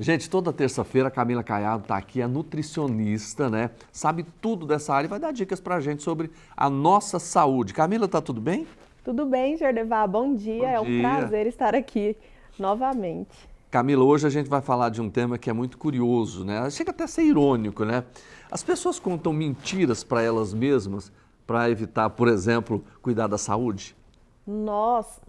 Gente, toda terça-feira a Camila Caiado está aqui, é nutricionista, né? Sabe tudo dessa área e vai dar dicas pra gente sobre a nossa saúde. Camila, tá tudo bem? Tudo bem, Jordevar? Bom dia. Bom É um dia. prazer estar aqui novamente. Camila, hoje a gente vai falar de um tema que é muito curioso, né? Chega até a ser irônico, né? As pessoas contam mentiras para elas mesmas para evitar, por exemplo, cuidar da saúde. Nós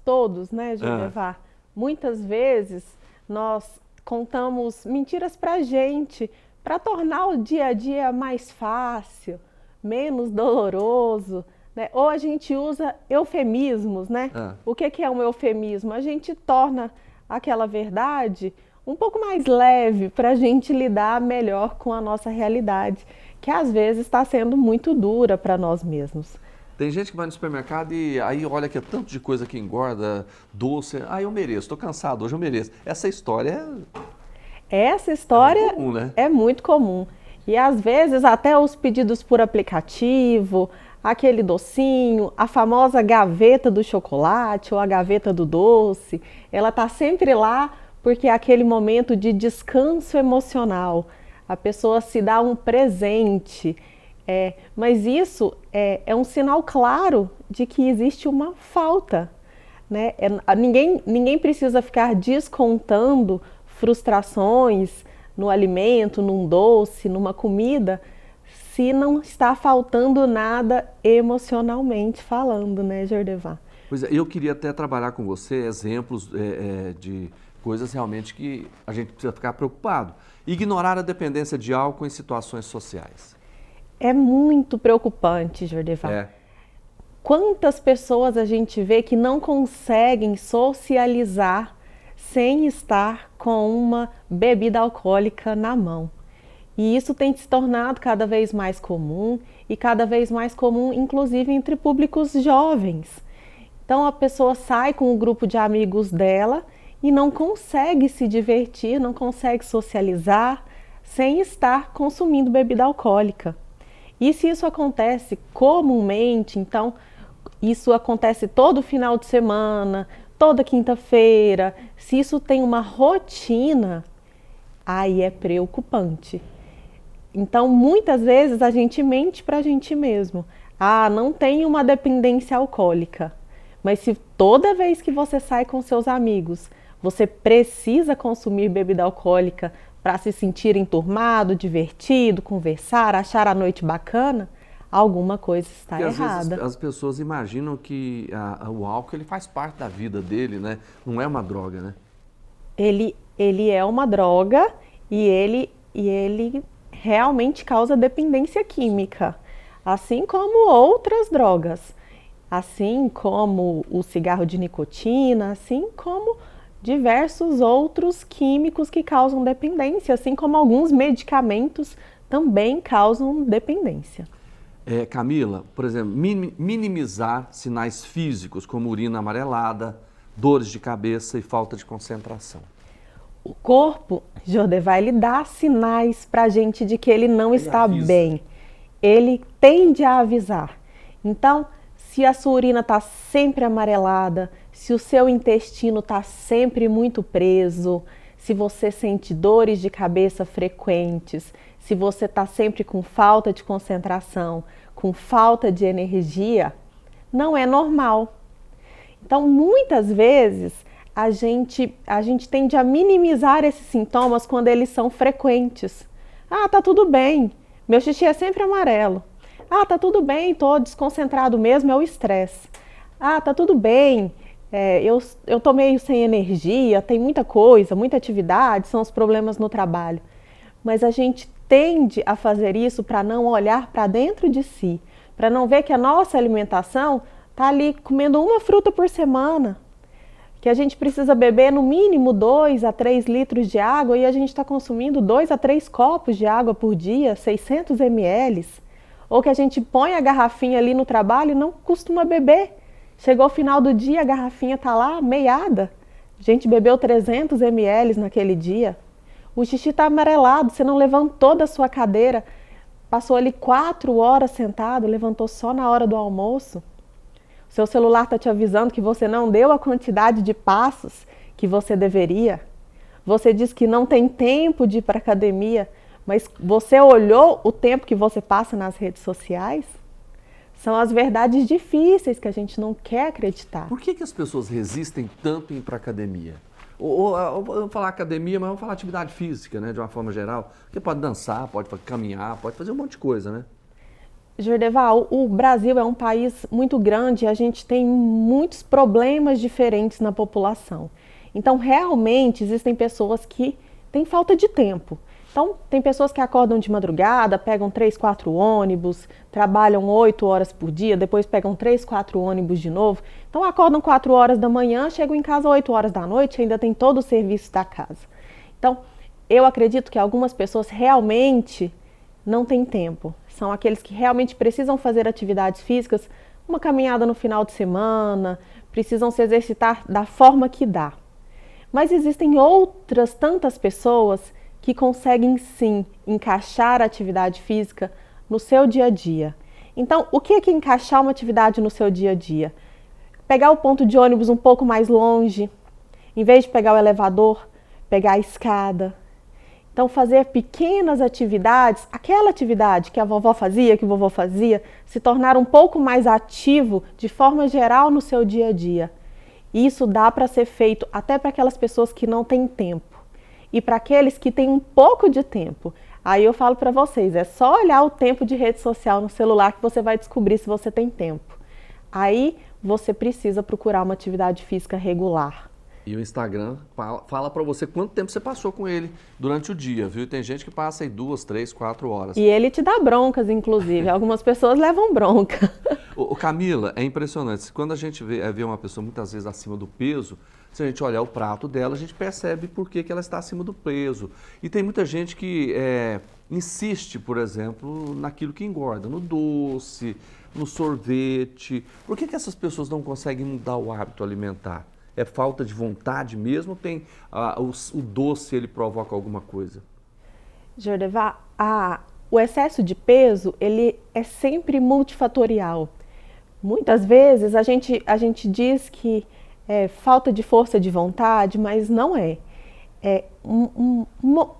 todos, né, Ah, Jordevar? Muitas vezes nós contamos mentiras pra gente, para tornar o dia a dia mais fácil, menos doloroso, né? Ou a gente usa eufemismos, né? ah. O que é um eufemismo? A gente torna aquela verdade um pouco mais leve para a gente lidar melhor com a nossa realidade, que às vezes está sendo muito dura para nós mesmos. Tem gente que vai no supermercado e aí olha que é tanto de coisa que engorda, doce. Ah, eu mereço, estou cansado, hoje eu mereço. Essa história Essa é muito história comum, né? é muito comum. E às vezes até os pedidos por aplicativo, aquele docinho, a famosa gaveta do chocolate ou a gaveta do doce, ela tá sempre lá porque é aquele momento de descanso emocional. A pessoa se dá um presente. Mas isso é um sinal claro de que existe uma falta, né? Ninguém precisa ficar descontando frustrações no alimento, num doce, numa comida, se não está faltando nada emocionalmente falando, né, Jordevar? Pois é, eu queria até trabalhar com você exemplos de coisas realmente que a gente precisa ficar preocupado. Ignorar a dependência de álcool em situações sociais. É muito preocupante, Jordevar. É, Quantas pessoas a gente vê que não conseguem socializar sem estar com uma bebida alcoólica na mão? E isso tem se tornado cada vez mais comum e cada vez mais comum, inclusive entre públicos jovens. Então a pessoa sai com o grupo de amigos dela e não consegue se divertir, não consegue socializar sem estar consumindo bebida alcoólica. E se isso acontece comumente, então isso acontece todo final de semana, toda quinta-feira, se isso tem uma rotina, aí é preocupante. Então, muitas vezes a gente mente para a gente mesmo. Ah, não tem uma dependência alcoólica. Mas se toda vez que você sai com seus amigos, você precisa consumir bebida alcoólica para se sentir enturmado, divertido, conversar, achar a noite bacana, alguma coisa está porque às vezes errada. as pessoas imaginam que o álcool ele faz parte da vida dele, né? Não é uma droga, né? Ele é uma droga e ele realmente causa dependência química, assim como outras drogas, assim como o cigarro de nicotina, assim como diversos outros químicos que causam dependência, assim como alguns medicamentos também causam dependência. Camila, por exemplo, minimizar sinais físicos como urina amarelada, dores de cabeça e falta de concentração. O corpo, Jordevar, ele dá sinais para a gente de que ele não Ele está avisa. bem. Ele tende a avisar. Então, se a sua urina está sempre amarelada, se o seu intestino está sempre muito preso, se você sente dores de cabeça frequentes, se você está sempre com falta de concentração, com falta de energia, não é normal. Então, muitas vezes, a gente tende a minimizar esses sintomas quando eles são frequentes. Ah, tá tudo bem, meu xixi é sempre amarelo. Ah, tá tudo bem, tô desconcentrado mesmo, é o estresse. Ah, tá tudo bem, eu tô meio sem energia, tem muita coisa, muita atividade, são os problemas no trabalho. Mas a gente tende a fazer isso para não olhar para dentro de si, para não ver que a nossa alimentação está ali comendo uma fruta por semana, que a gente precisa beber no mínimo 2 a 3 litros de água e a gente está consumindo 2 a 3 copos de água por dia, 600 ml. Ou que a gente põe a garrafinha ali no trabalho e não costuma beber. Chegou o final do dia, a garrafinha está lá meiada. A gente bebeu 300 ml naquele dia. O xixi está amarelado, você não levantou da sua cadeira, passou ali 4 horas sentado, levantou só na hora do almoço. Seu celular está te avisando que você não deu a quantidade de passos que você deveria. Você diz que não tem tempo de ir para academia, mas você olhou o tempo que você passa nas redes sociais? São as verdades difíceis que a gente não quer acreditar. Por que as pessoas resistem tanto em ir para academia? Ou vamos falar academia, mas vamos falar atividade física, né, de uma forma geral. Porque pode dançar, pode caminhar, pode fazer um monte de coisa, né? Jordeval, o Brasil é um país muito grande e a gente tem muitos problemas diferentes na população. Então, realmente, existem pessoas que têm falta de tempo. Então, tem pessoas que acordam de madrugada, pegam 3, 4 ônibus, trabalham 8 horas por dia, depois pegam 3, 4 ônibus de novo. Então, acordam 4 horas da manhã, chegam em casa 8 horas da noite, ainda tem todo o serviço da casa. Então, eu acredito que algumas pessoas realmente não têm tempo. São aqueles que realmente precisam fazer atividades físicas, uma caminhada no final de semana, precisam se exercitar da forma que dá. Mas existem outras tantas pessoas que conseguem sim encaixar a atividade física no seu dia a dia. Então, o que é encaixar uma atividade no seu dia a dia? Pegar o ponto de ônibus um pouco mais longe, em vez de pegar o elevador, pegar a escada. Então, fazer pequenas atividades, aquela atividade que a vovó fazia, que o vovô fazia, se tornar um pouco mais ativo de forma geral no seu dia a dia. Isso dá para ser feito até para aquelas pessoas que não têm tempo. E para aqueles que têm um pouco de tempo. Aí eu falo para vocês, é só olhar o tempo de rede social no celular que você vai descobrir se você tem tempo. Aí você precisa procurar uma atividade física regular. E o Instagram fala para você quanto tempo você passou com ele durante o dia, viu? Tem gente que passa aí 2, 3, 4 horas. E ele te dá broncas, inclusive. Algumas pessoas levam bronca. Camila, é impressionante. Quando a gente vê uma pessoa muitas vezes acima do peso, se a gente olhar o prato dela, a gente percebe por que ela está acima do peso. E tem muita gente que insiste, por exemplo, naquilo que engorda, no doce, no sorvete. Por que essas pessoas não conseguem mudar o hábito alimentar? É falta de vontade mesmo? Tem o doce, ele provoca alguma coisa? Jordevá, o excesso de peso, ele é sempre multifatorial. Muitas vezes a gente diz que é falta de força de vontade, mas não é.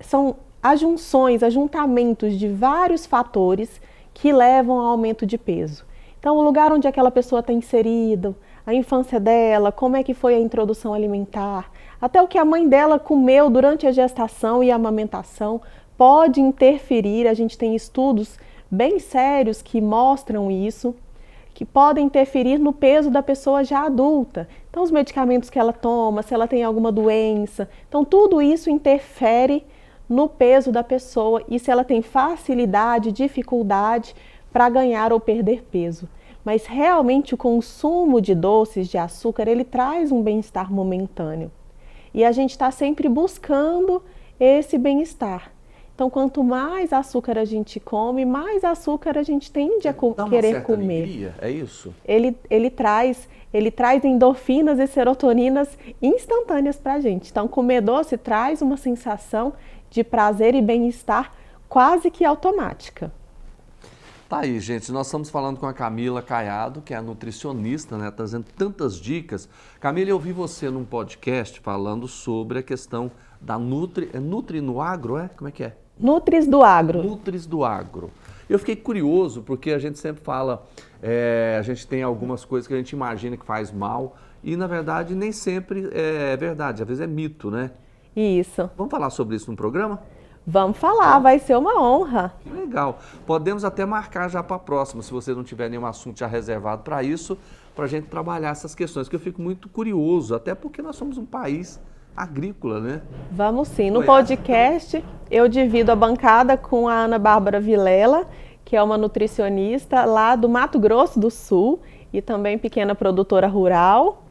São ajuntamentos de vários fatores que levam ao aumento de peso. Então, o lugar onde aquela pessoa está inserida, a infância dela, como é que foi a introdução alimentar, até o que a mãe dela comeu durante a gestação e a amamentação pode interferir. A gente tem estudos bem sérios que mostram isso, que podem interferir no peso da pessoa já adulta. Então, os medicamentos que ela toma, se ela tem alguma doença, então tudo isso interfere no peso da pessoa e se ela tem facilidade, dificuldade para ganhar ou perder peso. Mas realmente o consumo de doces, de açúcar, ele traz um bem-estar momentâneo. E a gente está sempre buscando esse bem-estar. Então, quanto mais açúcar a gente come, mais açúcar a gente tende a querer comer. Alegria, é isso? Ele traz endorfinas e serotoninas instantâneas para a gente. Então, comer doce traz uma sensação de prazer e bem-estar quase que automática. Tá aí, gente, nós estamos falando com a Camila Caiado, que é a nutricionista, né, trazendo tantas dicas. Camila, eu vi você num podcast falando sobre a questão da Nutri no Agro, Como é que é? Nutris do Agro. Nutris do Agro. Eu fiquei curioso, porque a gente sempre fala, a gente tem algumas coisas que a gente imagina que faz mal, e na verdade nem sempre é verdade, às vezes é mito, né? Isso. Vamos falar sobre isso no programa? Vamos falar, vai ser uma honra. Que legal. Podemos até marcar já para a próxima, se você não tiver nenhum assunto já reservado para isso, para a gente trabalhar essas questões, que eu fico muito curioso, até porque nós somos um país agrícola, né? Vamos sim. No podcast, eu divido a bancada com a Ana Bárbara Vilela, que é uma nutricionista lá do Mato Grosso do Sul e também pequena produtora rural.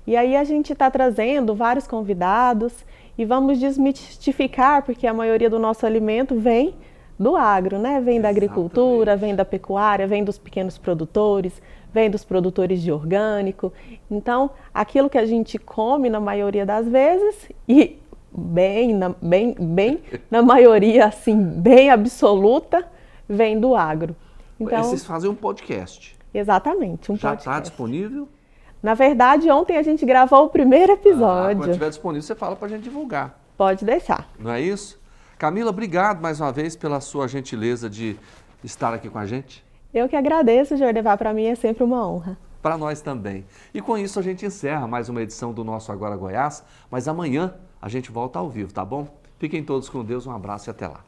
E aí a gente está trazendo vários convidados e vamos desmistificar, porque a maioria do nosso alimento vem do agro, né? Vem da agricultura, vem da pecuária, vem dos pequenos produtores, vem dos produtores de orgânico. Então, aquilo que a gente come na maioria das vezes, e na maioria, assim, bem absoluta, vem do agro. Então, vocês fazem um podcast. Exatamente, Já está disponível? Na verdade, ontem a gente gravou o primeiro episódio. Quando estiver disponível, você fala para a gente divulgar. Pode deixar. Não é isso? Camila, obrigado mais uma vez pela sua gentileza de estar aqui com a gente. Eu que agradeço, Jordevar, para mim é sempre uma honra. Para nós também. E com isso a gente encerra mais uma edição do nosso Agora Goiás, mas amanhã a gente volta ao vivo, tá bom? Fiquem todos com Deus, um abraço e até lá.